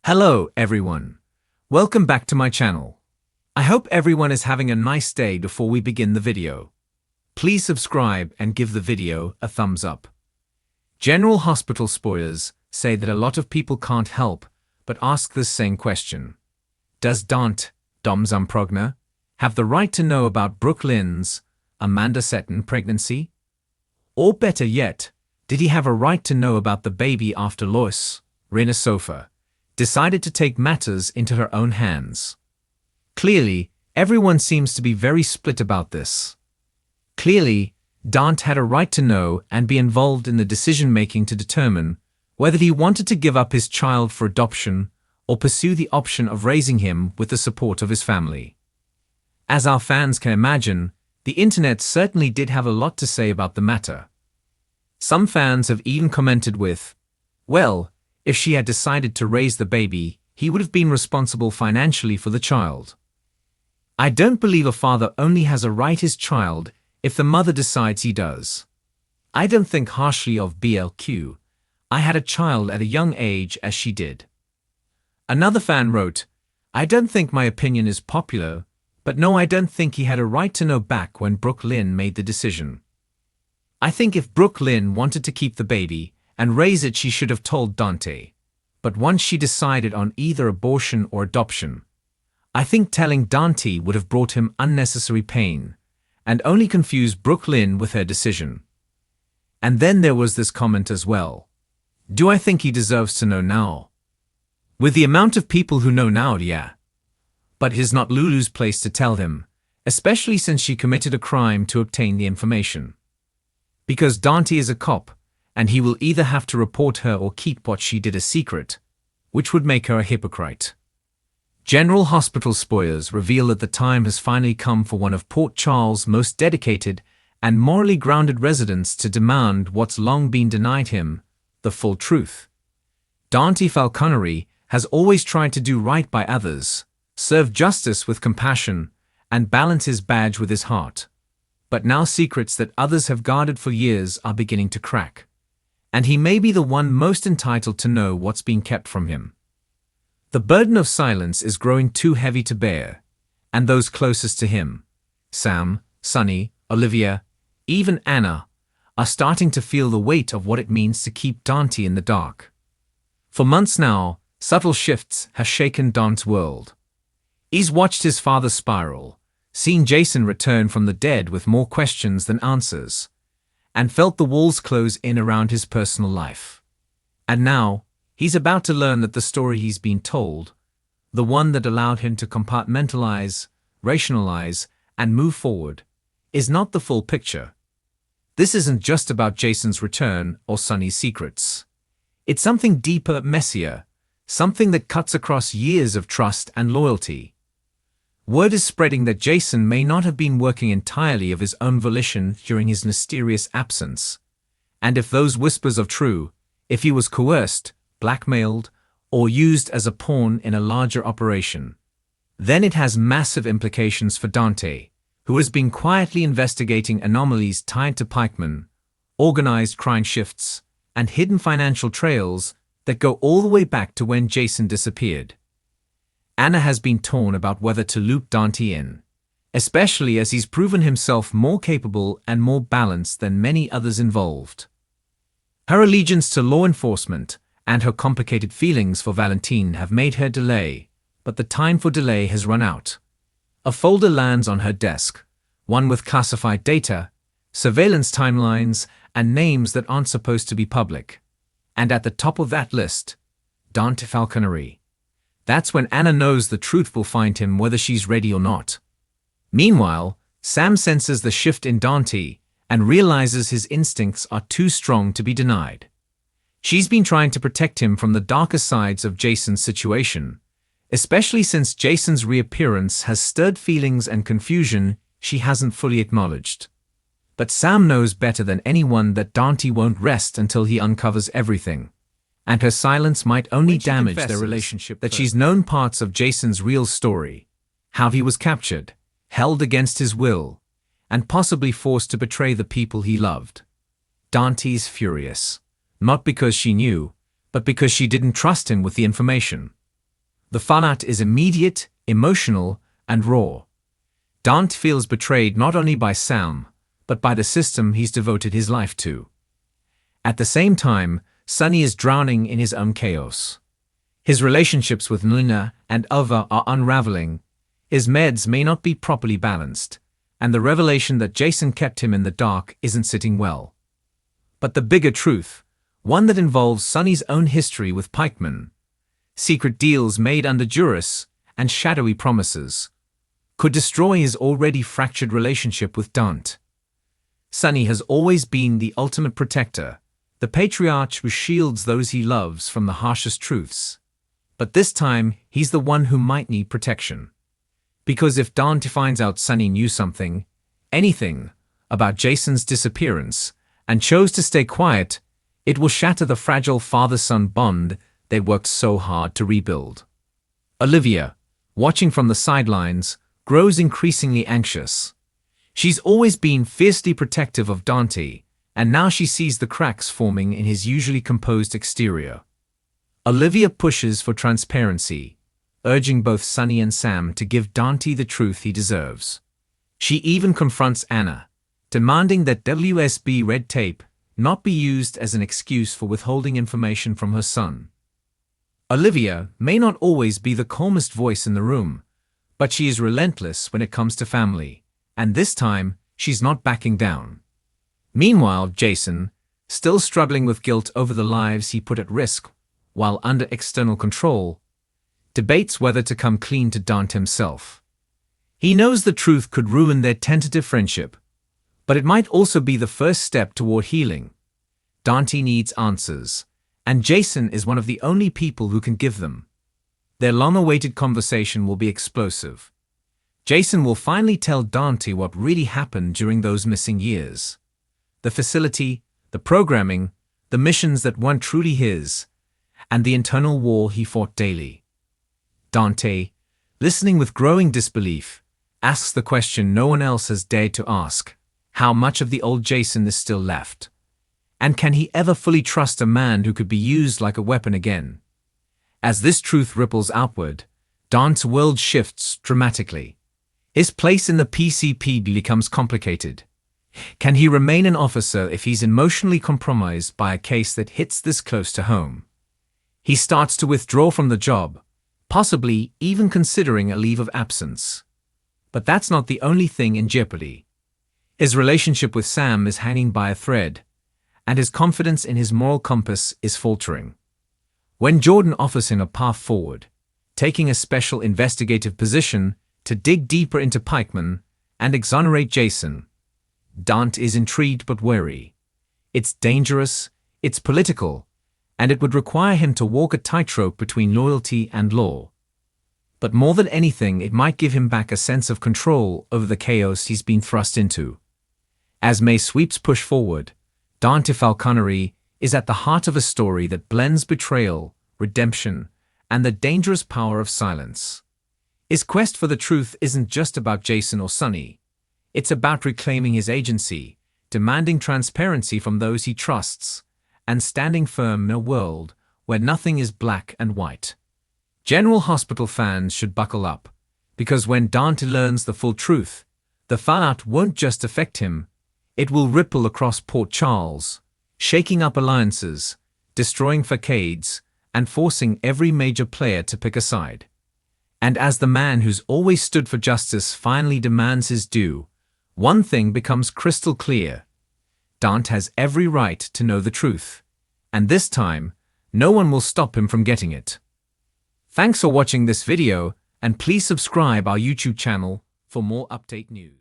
Hello, everyone. Welcome back to my channel. I hope everyone is having a nice day before we begin the video. Please subscribe and give the video a thumbs up. General Hospital spoilers say that a lot of people can't help but ask this same question. Does Dante, Dom's Progna, have the right to know about Brooke Lynn's, Amanda Seton pregnancy? Or better yet, did he have a right to know about the baby after Lois, Rena Sofa, decided to take matters into her own hands? Clearly, everyone seems to be very split about this. Clearly, Dante had a right to know and be involved in the decision-making to determine whether he wanted to give up his child for adoption or pursue the option of raising him with the support of his family. As our fans can imagine, the internet certainly did have a lot to say about the matter. Some fans have even commented with, "Well, if she had decided to raise the baby, he would have been responsible financially for the child." I don't believe a father only has a right his child if the mother decides he does. I don't think harshly of BLQ. I had a child at a young age as she did. Another fan wrote, "I don't think my opinion is popular, but no, I don't think he had a right to know back when Brooke Lynn made the decision. I think if Brooke Lynn wanted to keep the baby and raise it, she should have told Dante. But once she decided on either abortion or adoption, I think telling Dante would have brought him unnecessary pain and only confused Brooke Lynn with her decision." And then there was this comment as well. Do I think he deserves to know now? With the amount of people who know now, yeah. But it is not Lulu's place to tell him, especially since she committed a crime to obtain the information. Because Dante is a cop, and he will either have to report her or keep what she did a secret, which would make her a hypocrite. General Hospital spoilers reveal that the time has finally come for one of Port Charles' most dedicated and morally grounded residents to demand what's long been denied him, the full truth. Dante Falconeri has always tried to do right by others, serve justice with compassion, and balance his badge with his heart. But now secrets that others have guarded for years are beginning to crack, and he may be the one most entitled to know what's being kept from him. The burden of silence is growing too heavy to bear, and those closest to him, Sam, Sonny, Olivia, even Anna, are starting to feel the weight of what it means to keep Dante in the dark. For months now, subtle shifts have shaken Dante's world. He's watched his father spiral, seen Jason return from the dead with more questions than answers, and felt the walls close in around his personal life. And now, he's about to learn that the story he's been told, the one that allowed him to compartmentalize, rationalize, and move forward, is not the full picture. This isn't just about Jason's return or Sonny's secrets. It's something deeper, messier, something that cuts across years of trust and loyalty. Word is spreading that Jason may not have been working entirely of his own volition during his mysterious absence. And if those whispers are true, if he was coerced, blackmailed, or used as a pawn in a larger operation, then it has massive implications for Dante, who has been quietly investigating anomalies tied to pikemen, organized crime shifts, and hidden financial trails that go all the way back to when Jason disappeared. Anna has been torn about whether to loop Dante in, especially as he's proven himself more capable and more balanced than many others involved. Her allegiance to law enforcement and her complicated feelings for Valentine have made her delay, but the time for delay has run out. A folder lands on her desk, one with classified data, surveillance timelines, and names that aren't supposed to be public. And at the top of that list, Dante Falconeri. That's when Anna knows the truth will find him whether she's ready or not. Meanwhile, Sam senses the shift in Dante and realizes his instincts are too strong to be denied. She's been trying to protect him from the darker sides of Jason's situation, especially since Jason's reappearance has stirred feelings and confusion she hasn't fully acknowledged. But Sam knows better than anyone that Dante won't rest until he uncovers everything. And her silence might only damage their relationship, that she's known parts of Jason's real story, how he was captured, held against his will, and possibly forced to betray the people he loved. Dante's furious, not because she knew, but because she didn't trust him with the information. The fallout is immediate, emotional, and raw. Dante feels betrayed not only by Sam, but by the system he's devoted his life to. At the same time, Sonny is drowning in his own chaos. His relationships with Nina and Alva are unraveling, his meds may not be properly balanced, and the revelation that Jason kept him in the dark isn't sitting well. But the bigger truth, one that involves Sonny's own history with pikemen, secret deals made under duress, and shadowy promises, could destroy his already fractured relationship with Dante. Sonny has always been the ultimate protector, the patriarch who shields those he loves from the harshest truths. But this time, he's the one who might need protection. Because if Dante finds out Sonny knew something, anything, about Jason's disappearance, and chose to stay quiet, it will shatter the fragile father-son bond they worked so hard to rebuild. Olivia, watching from the sidelines, grows increasingly anxious. She's always been fiercely protective of Dante, and now she sees the cracks forming in his usually composed exterior. Olivia pushes for transparency, urging both Sonny and Sam to give Dante the truth he deserves. She even confronts Anna, demanding that WSB red tape not be used as an excuse for withholding information from her son. Olivia may not always be the calmest voice in the room, but she is relentless when it comes to family, and this time, she's not backing down. Meanwhile, Jason, still struggling with guilt over the lives he put at risk while under external control, debates whether to come clean to Dante himself. He knows the truth could ruin their tentative friendship, but it might also be the first step toward healing. Dante needs answers, and Jason is one of the only people who can give them. Their long-awaited conversation will be explosive. Jason will finally tell Dante what really happened during those missing years. The facility, the programming, the missions that weren't truly his, and the internal war he fought daily. Dante, listening with growing disbelief, asks the question no one else has dared to ask: how much of the old Jason is still left? And can he ever fully trust a man who could be used like a weapon again? As this truth ripples outward, Dante's world shifts dramatically. His place in the PCP becomes complicated. Can he remain an officer if he's emotionally compromised by a case that hits this close to home? He starts to withdraw from the job, possibly even considering a leave of absence. But that's not the only thing in jeopardy. His relationship with Sam is hanging by a thread, and his confidence in his moral compass is faltering. When Jordan offers him a path forward, taking a special investigative position to dig deeper into pikemen and exonerate Jason, Dante is intrigued but wary. It's dangerous, it's political, and it would require him to walk a tightrope between loyalty and law. But more than anything, it might give him back a sense of control over the chaos he's been thrust into. As May sweeps push forward, Dante falconery is at the heart of a story that blends betrayal, redemption, and the dangerous power of silence. His quest for the truth isn't just about Jason or Sonny. It's about reclaiming his agency, demanding transparency from those he trusts, and standing firm in a world where nothing is black and white. General Hospital fans should buckle up, because when Dante learns the full truth, the fallout won't just affect him, it will ripple across Port Charles, shaking up alliances, destroying facades, and forcing every major player to pick a side. And as the man who's always stood for justice finally demands his due, one thing becomes crystal clear. Dante has every right to know the truth, and this time, no one will stop him from getting it. Thanks for watching this video, and please subscribe our YouTube channel for more update news.